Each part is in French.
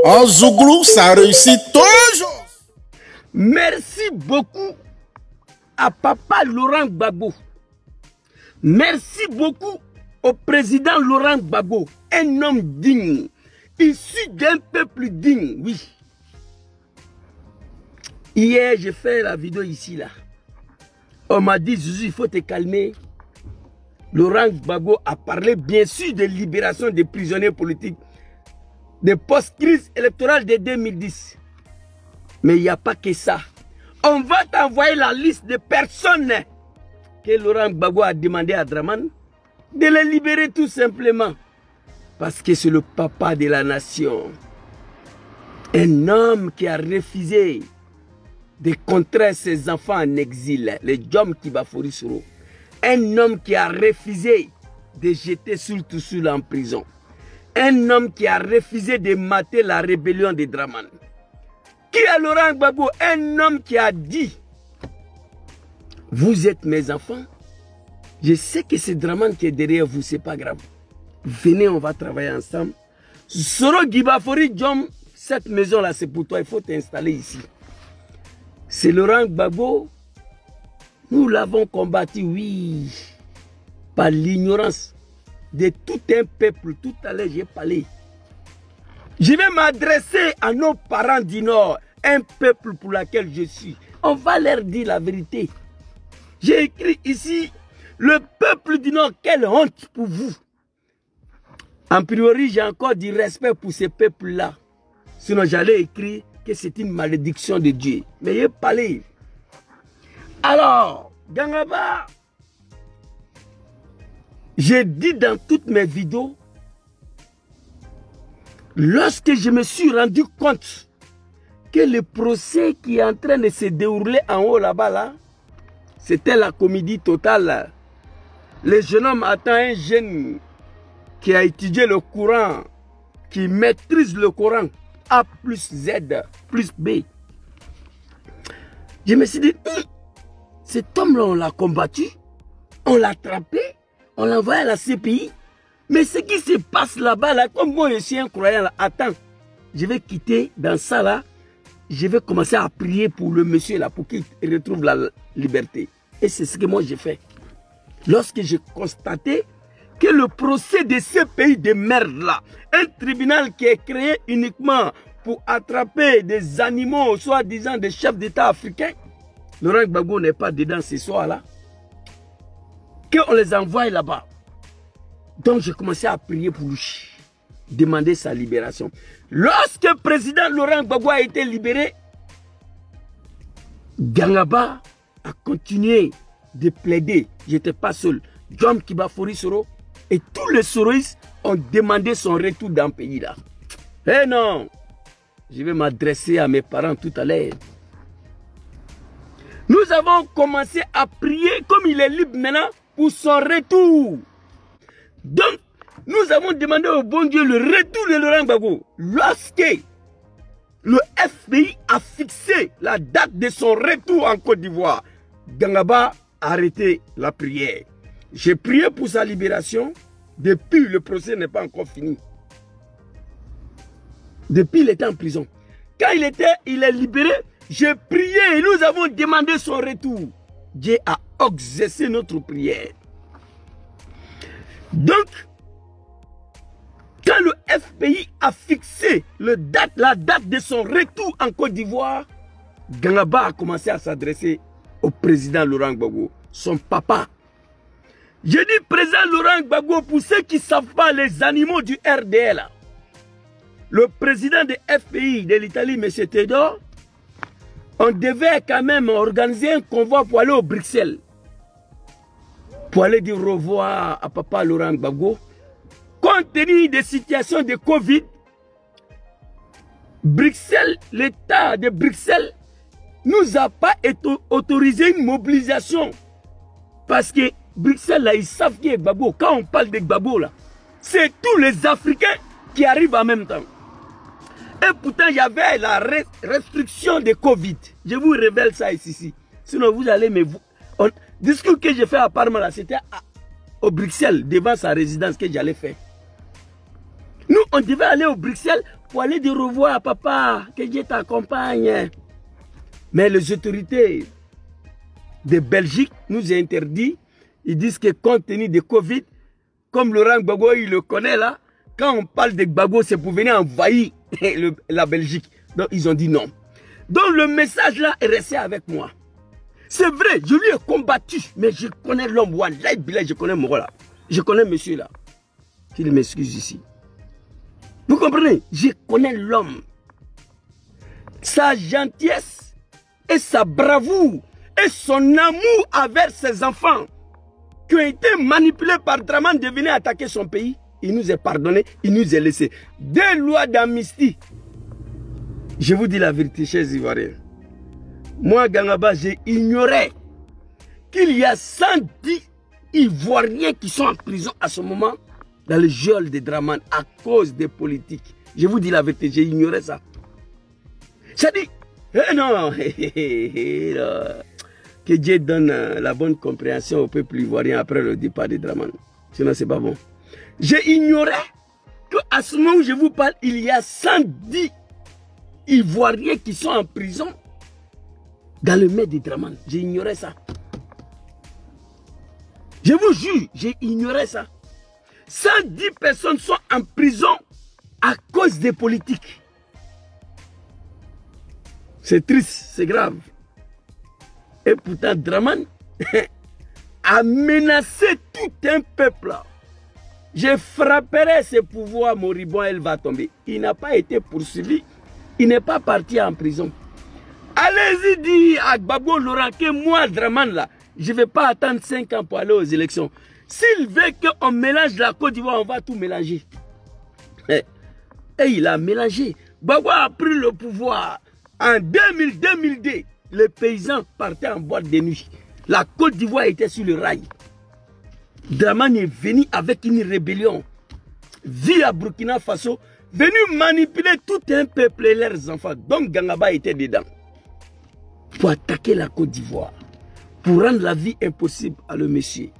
En Zouglou, ça réussit toujours. Merci beaucoup à papa Laurent Gbagbo. Merci beaucoup au président Laurent Gbagbo, un homme digne, issu d'un peuple digne, oui. Hier, j'ai fait la vidéo ici, là. On m'a dit, Zouzou, il faut te calmer. Laurent Gbagbo a parlé, bien sûr, de libération des prisonniers politiques, de post-crise électorale de 2010. Mais il n'y a pas que ça. On va t'envoyer la liste de personnes que Laurent Gbagbo a demandé à Draman de les libérer tout simplement. Parce que c'est le papa de la nation. Un homme qui a refusé de contrer ses enfants en exil, les Djom Kibafori Soro. Un homme qui a refusé de jeter Sultusul en prison. Un homme qui a refusé de mater la rébellion de Draman. Qui est Laurent Gbagbo? Un homme qui a dit: vous êtes mes enfants. Je sais que c'est Draman qui est derrière vous, c'est pas grave. Venez, on va travailler ensemble. Soro Kibafori Djom, cette maison-là, c'est pour toi, il faut t'installer ici. C'est Laurent Gbagbo. Nous l'avons combattu, oui, par l'ignorance de tout un peuple. Tout à l'heure, j'ai parlé. Je vais m'adresser à nos parents du Nord, un peuple pour lequel je suis. On va leur dire la vérité. J'ai écrit ici, le peuple du Nord, quelle honte pour vous. En priori, j'ai encore du respect pour ces peuples-là. Sinon, j'allais écrire que c'est une malédiction de Dieu. Mais j'ai parlé. Alors, Gangaba, j'ai dit dans toutes mes vidéos, lorsque je me suis rendu compte que le procès qui est en train de se dérouler en haut là-bas, là, c'était la comédie totale. Le jeune homme attend un jeune qui a étudié le Coran, qui maîtrise le Coran, A plus Z plus B. Je me suis dit, cet homme-là, on l'a combattu, on l'a attrapé, on l'a envoyé à la CPI. Mais ce qui se passe là-bas, là, comme moi je suis un croyant, là, attends, je vais quitter dans ça là, je vais commencer à prier pour le monsieur là, pour qu'il retrouve la liberté. Et c'est ce que moi j'ai fait. Lorsque j'ai constaté que le procès de ce pays de merde là, un tribunal qui est créé uniquement pour attraper des animaux, soi-disant des chefs d'État africains, Laurent Gbagbo n'est pas dedans ce soir-là, qu'on les envoie là-bas. Donc j'ai commencé à prier pour lui, demander sa libération. Lorsque le président Laurent Gbagbo a été libéré, Gangaba a continué de plaider. Je n'étais pas seul. Djom Kibafori Soro et tous les soroïstes ont demandé son retour dans le pays là. Eh non, je vais m'adresser à mes parents tout à l'heure. Nous avons commencé à prier comme il est libre maintenant pour son retour. Donc, nous avons demandé au bon Dieu le retour de Laurent Gbagbo. Lorsque le FBI a fixé la date de son retour en Côte d'Ivoire, Gangaba a arrêté la prière. J'ai prié pour sa libération. Depuis, le procès n'est pas encore fini. Depuis, il était en prison. Quand il est libéré, j'ai prié et nous avons demandé son retour. Dieu a exaucé notre prière. Donc, quand le FBI a fixé la date de son retour en Côte d'Ivoire, Gangaba a commencé à s'adresser au président Laurent Gbagbo, son papa. J'ai dit président Laurent Gbagbo, pour ceux qui ne savent pas les animaux du RDL, le président de FPI de l'Italie, M. Théodore, on devait quand même organiser un convoi pour aller au Bruxelles. Pour aller dire au revoir à papa Laurent Gbagbo. Compte tenu des situations de Covid, Bruxelles, l'État de Bruxelles, nous a pas autorisé une mobilisation. Parce que Bruxelles, là, ils savent qui est Gbagbo. Quand on parle de Gbagbo, là, c'est tous les Africains qui arrivent en même temps. Et pourtant, il y avait la restriction de Covid. Je vous révèle ça ici. Sinon, vous allez me... Le discours que j'ai fait à Parma, c'était au Bruxelles, devant sa résidence que j'allais faire. Nous, on devait aller au Bruxelles pour aller dire au revoir à papa, que Dieu t'accompagne. Mais les autorités de Belgique nous ont interdit. Ils disent que compte tenu de Covid, comme Laurent Gbagbo, il le connaît là, quand on parle de Gbagbo, c'est pour venir envahir la Belgique. Donc ils ont dit non. Donc le message là est resté avec moi. C'est vrai, je lui ai combattu, mais je connais l'homme. Wallahi Billah, je connais mon rôle là. Je connais monsieur là. Qu'il m'excuse ici. Vous comprenez? Je connais l'homme. Sa gentillesse et sa bravoure et son amour envers ses enfants qui ont été manipulés par Draman de venir attaquer son pays. Il nous a pardonné, il nous a laissé. Des lois d'amnistie. Je vous dis la vérité, chers Ivoiriens. Moi, Gangaba, j'ai ignoré qu'il y a 110 Ivoiriens qui sont en prison à ce moment dans le geôle de Draman à cause des politiques. Je vous dis la vérité, j'ai ignoré ça. Ça dit, non, que Dieu donne la bonne compréhension au peuple ivoirien après le départ de Draman. Sinon, c'est pas bon. J'ai ignoré qu'à ce moment où je vous parle, il y a 110 Ivoiriens qui sont en prison dans le maire de Draman. J'ai ignoré ça. Je vous jure, j'ai ignoré ça. 110 personnes sont en prison à cause des politiques. C'est triste, c'est grave. Et pourtant, Draman a menacé tout un peuple. Je frapperai ce pouvoir moribond, elle va tomber. Il n'a pas été poursuivi. Il n'est pas parti en prison. Allez-y dire à Gbagbo Laurent que moi, Draman, là, je ne vais pas attendre 5 ans pour aller aux élections. S'il veut qu'on mélange la Côte d'Ivoire, on va tout mélanger. Et il a mélangé. Gbagbo a pris le pouvoir. En 2002, les paysans partaient en boîte de nuit. La Côte d'Ivoire était sur le rail. Draman est venu avec une rébellion. Via Burkina Faso, venu manipuler tout un peuple et leurs enfants. Donc Gangaba était dedans. Pour attaquer la Côte d'Ivoire. Pour rendre la vie impossible à le monsieur.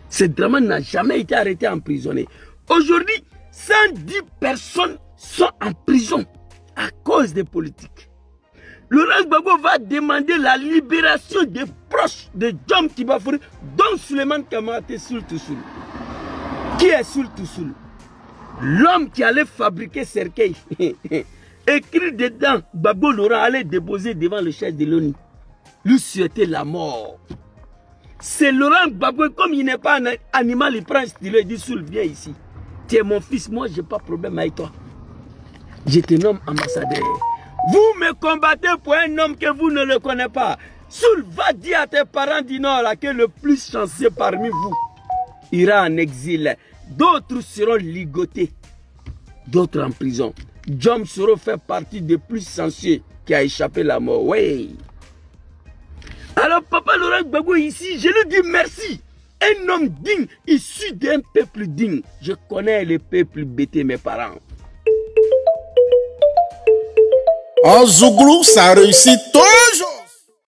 Ce Draman n'a jamais été arrêté, emprisonné. Aujourd'hui, 110 personnes sont en prison à cause des politiques. Laurent Gbagbo va demander la libération des proches de Djom Tibafouri, dont Suleiman Kamate Soul Toussoul. Qui est Soul Toussoul? L'homme qui allait fabriquer cercueil. Écrit dedans, Gbagbo Laurent allait déposer devant le chef de l'ONU. Lui souhaiter la mort. C'est Laurent Gbagbo, comme il n'est pas un animal, il prend un stylo et dit Soul, viens ici. Tu es mon fils, moi je n'ai pas de problème avec toi. Je te nomme ambassadeur. Vous me combattez pour un homme que vous ne le connaissez pas. Soul va dire à tes parents du Nord là, que le plus chanceux parmi vous ira en exil. D'autres seront ligotés. D'autres en prison. Djom Soro fait partie des plus chanceux qui a échappé la mort. Oui. Alors papa Laurent Gbagbo ici, je lui dis merci. Un homme digne, issu d'un peuple digne. Je connais le peuple bêté, mes parents. En Zouglou, ça réussit toujours.